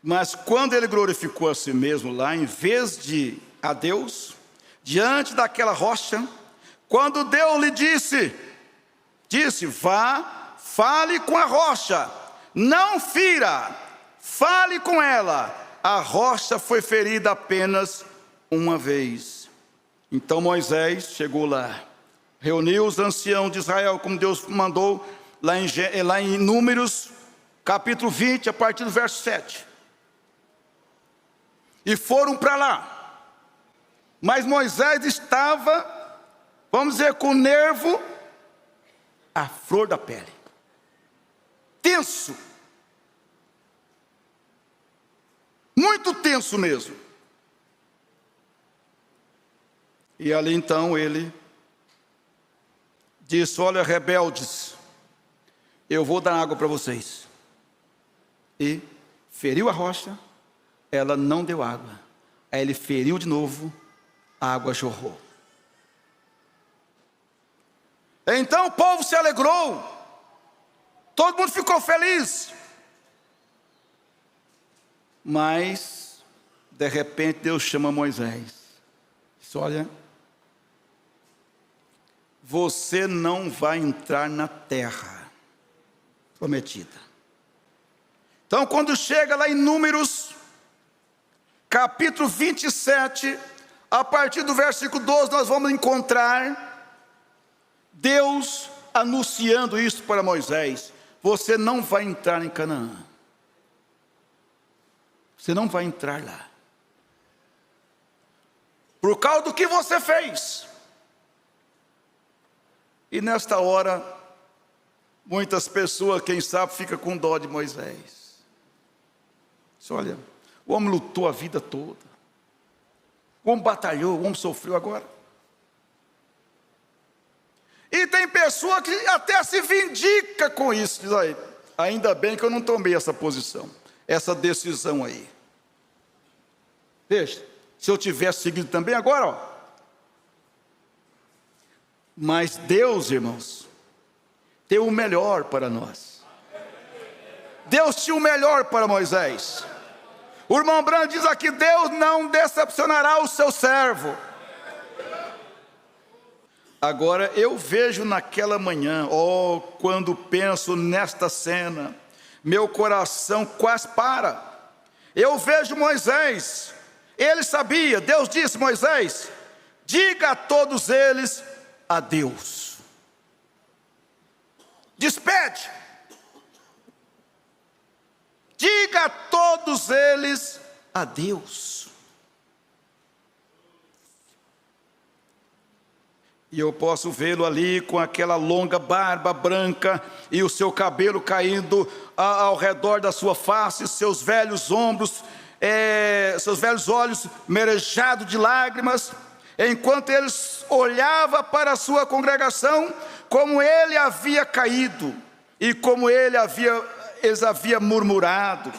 Mas quando ele glorificou a si mesmo lá, em vez de a Deus, diante daquela rocha, quando Deus lhe disse: vá, fale com a rocha, não fira, fale com ela. A rocha foi ferida apenas uma vez. Então Moisés chegou lá, reuniu os anciãos de Israel, como Deus mandou, lá em Números, capítulo 20, a partir do verso 7. E foram para lá. Mas Moisés estava, vamos dizer, com o nervo à flor da pele, tenso, muito tenso mesmo. E ali então ele disse: olha, rebeldes, eu vou dar água para vocês. E feriu a rocha, ela não deu água. Aí ele feriu de novo, a água jorrou. Então o povo se alegrou, todo mundo ficou feliz. Mas de repente Deus chama Moisés, diz: olha, você não vai entrar na terra prometida. Então quando chega lá em Números, capítulo 27, a partir do versículo 12, nós vamos encontrar Deus anunciando isso para Moisés: você não vai entrar em Canaã, você não vai entrar lá, por causa do que você fez. E nesta hora, muitas pessoas, quem sabe, ficam com dó de Moisés. Diz: olha, o homem lutou a vida toda, o homem batalhou, o homem sofreu agora. E tem pessoa que até se vindica com isso, diz aí: ainda bem que eu não tomei essa posição, essa decisão aí. Veja, se eu tivesse seguido também agora, ó. Mas Deus, irmãos, tem o melhor para nós. Deus tinha o melhor para Moisés. O irmão Branco diz aqui: Deus não decepcionará o seu servo. Agora eu vejo naquela manhã, quando penso nesta cena, meu coração quase para. Eu vejo Moisés, ele sabia, Deus disse: Moisés, diga a todos eles adeus. Despede. Diga a todos eles adeus. E eu posso vê-lo ali com aquela longa barba branca e o seu cabelo caindo ao redor da sua face, seus velhos ombros, seus velhos olhos marejados de lágrimas, enquanto ele olhava para a sua congregação, como ele havia caído, e como eles haviam murmurado,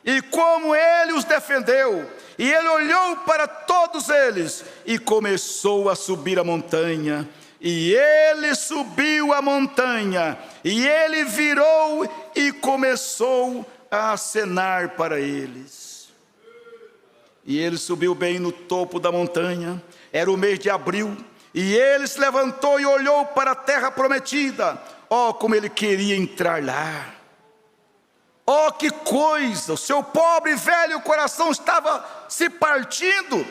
e como ele os defendeu. E ele olhou para todos eles e começou a subir a montanha. E ele subiu a montanha, e ele virou e começou a acenar para eles. E ele subiu bem no topo da montanha, era o mês de abril, e ele se levantou e olhou para a terra prometida. Como ele queria entrar lá. Que coisa, o seu pobre e velho coração estava se partindo,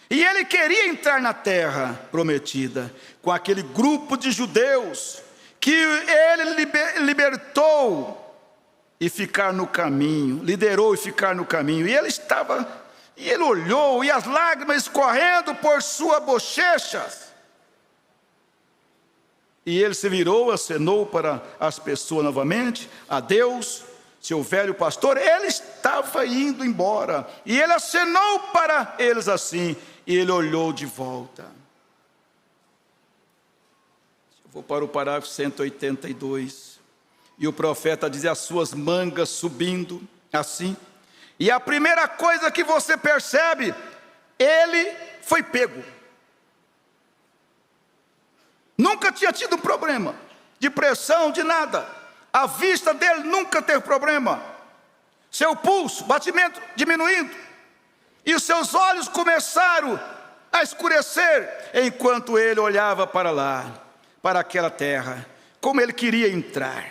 e ele queria entrar na terra prometida, com aquele grupo de judeus, que ele libertou e ficar no caminho, liderou e ficar no caminho, e ele olhou, e as lágrimas escorrendo por suas bochechas, e ele se virou, acenou para as pessoas novamente, a Deus, seu velho pastor. Ele estava indo embora, e ele acenou para eles assim, e ele olhou de volta. Eu vou para o parágrafo 182, e o profeta diz: as suas mangas subindo, assim, e a primeira coisa que você percebe, ele foi pego. Nunca tinha tido problema de pressão, de nada. A vista dele nunca teve problema. seu pulso, batimento diminuindo, e os seus olhos começaram a escurecer, enquanto ele olhava para lá, para aquela terra, como ele queria entrar.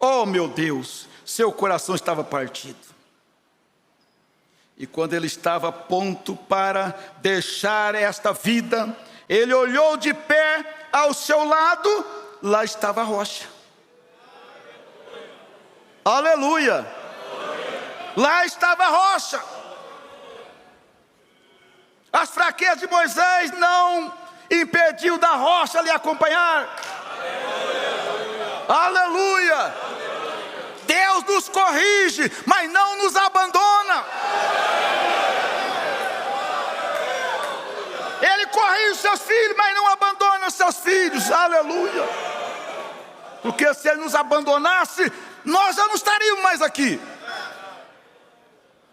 Oh meu Deus, seu coração estava partido. E quando ele estava a ponto para deixar esta vida, ele olhou de pé ao seu lado, lá estava a rocha. Aleluia! Lá estava a rocha. As fraquezas de Moisés não impediu da rocha lhe acompanhar. Aleluia! Deus nos corrige, mas não nos abandona. Ele corrige os seus filhos, mas não abandona os seus filhos. Aleluia! Porque se ele nos abandonasse, nós já não estaríamos mais aqui.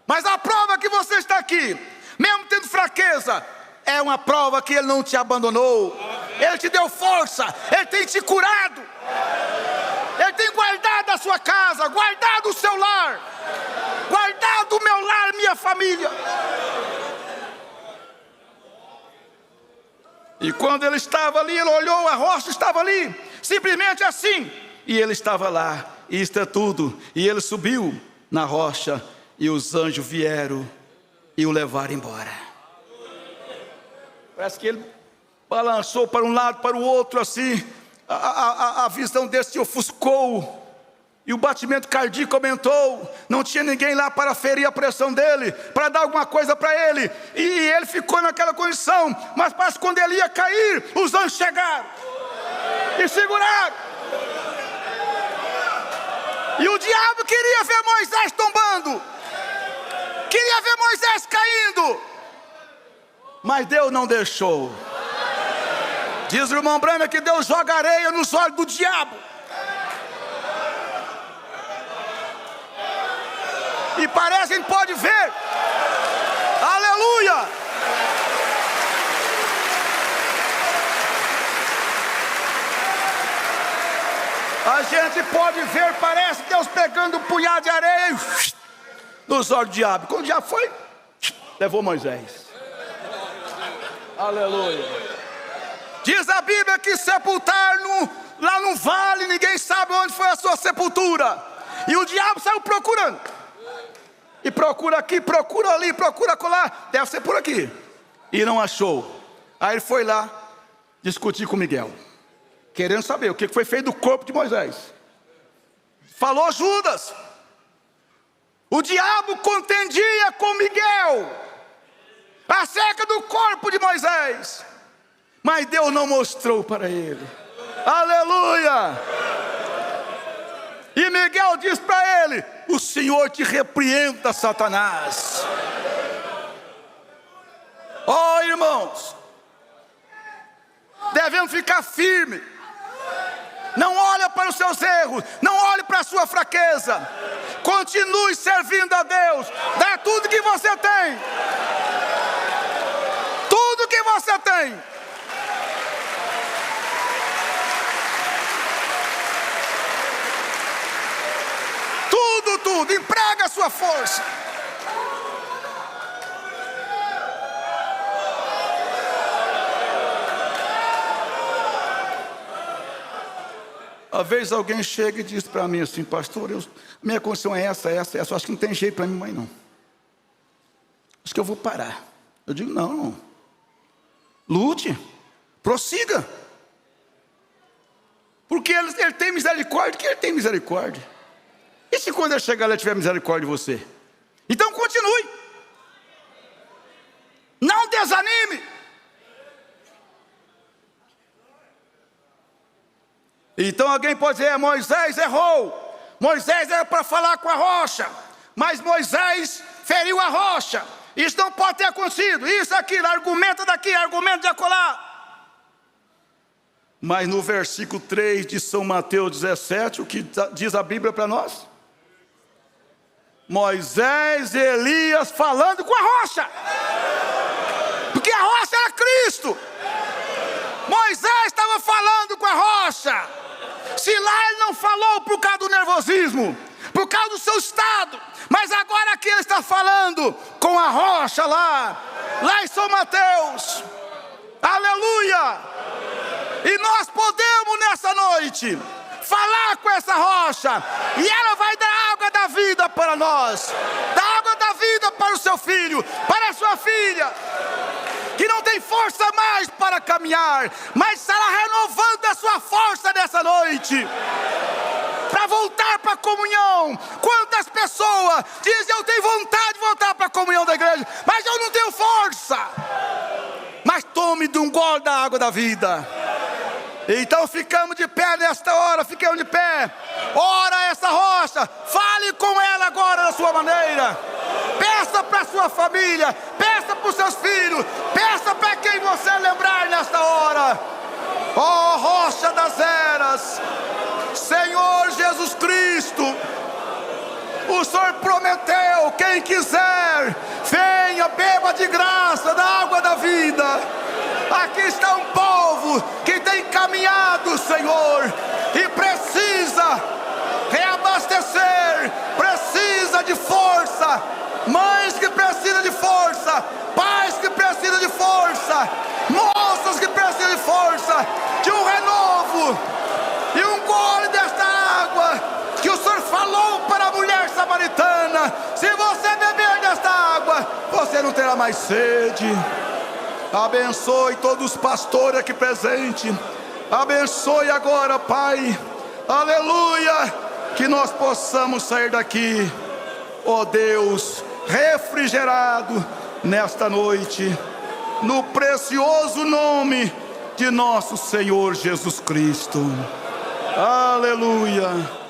Mas a prova que você está aqui, mesmo tendo fraqueza, é uma prova que ele não te abandonou. Ele te deu força, ele tem te curado, ele tem guardado a sua casa, guardado o seu lar, guardado o meu lar, minha família. E quando ele estava ali, ele olhou, a rocha estava ali, simplesmente assim, e ele estava lá, e isto é tudo. E ele subiu na rocha, e os anjos vieram e o levaram embora. Parece que ele balançou para um lado, para o outro, assim. A visão dele se ofuscou, e o batimento cardíaco aumentou. Não tinha ninguém lá para ferir a pressão dele, para dar alguma coisa para ele. E ele ficou naquela condição. Mas parece que quando ele ia cair, os anjos chegaram e seguraram. E o diabo queria ver Moisés tombando, queria ver Moisés caindo, mas Deus não deixou. Diz o irmão Branham que Deus joga areia nos olhos do diabo. E parece que ele pode ver. Aleluia! A gente pode ver, parece Deus pegando um punhado de areia nos olhos do diabo. Quando o diabo foi, levou Moisés. Aleluia. Diz a Bíblia que sepultaram lá no vale, ninguém sabe onde foi a sua sepultura. E o diabo saiu procurando. E procura aqui, procura ali, procura acolá. Deve ser por aqui. E não achou. Aí ele foi lá discutir com Miguel, querendo saber o que foi feito do corpo de Moisés. Falou Judas. O diabo contendia com Miguel acerca do corpo de Moisés, mas Deus não mostrou para ele. Aleluia! E Miguel diz para ele: o Senhor te repreenda, Satanás. Oh, irmãos, devemos ficar firmes. Não olhe para os seus erros, não olhe para a sua fraqueza. Continue servindo a Deus. Dá tudo que você tem. Tudo que você tem. Tudo, emprega a sua força. Às vezes alguém chega e diz para mim assim: pastor, minha condição é essa. Acho que não tem jeito para mim, mãe, não. Acho que eu vou parar. Eu digo: não. Lute, prossiga. Porque ele tem misericórdia, que ele tem misericórdia. E se quando ele chegar ele tiver misericórdia de você? Então continue. Não desanime. Então alguém pode dizer: Moisés errou. Moisés era para falar com a rocha, mas Moisés feriu a rocha. Isso não pode ter acontecido. Isso, aquilo, argumenta daqui, argumenta de acolá. Mas no versículo 3 de São Mateus 17, o que diz a Bíblia para nós? Moisés e Elias falando com a rocha. Porque a rocha era Cristo. Moisés estava falando com a rocha. Se lá ele não falou por causa do nervosismo, por causa do seu estado. Mas agora aqui ele está falando com a rocha lá em São Mateus. Aleluia! E nós podemos nessa noite falar com essa rocha, e ela vai dar água da vida para nós, dar água da vida para o seu filho, para a sua filha, que não tem força mais para caminhar, mas estará renovando a sua força nessa noite, para voltar para a comunhão. Quantas pessoas dizem: eu tenho vontade de voltar para a comunhão da igreja, mas eu não tenho força. Mas tome de um gole da água da vida. Então ficamos de pé nesta hora, fiquemos de pé. Ora essa rocha, fale com ela agora da sua maneira. Peça para a sua família, peça para os seus filhos, peça para quem você lembrar nesta hora. Ó rocha das eras, Senhor Jesus Cristo, o Senhor prometeu: quem quiser, venha, beba de graça da água da vida. Aqui está um povo que tem caminhado, Senhor, e precisa reabastecer, precisa de força. Mães que precisam de força, pais que precisam de força, moças que precisam de força, de um renovo e um gole desta água que o Senhor falou para a mulher samaritana: se você beber desta água, você não terá mais sede. Abençoe todos os pastores aqui presentes. Abençoe agora, Pai. Aleluia. Que nós possamos sair daqui, ó Deus, refrigerado nesta noite, no precioso nome de nosso Senhor Jesus Cristo. Aleluia.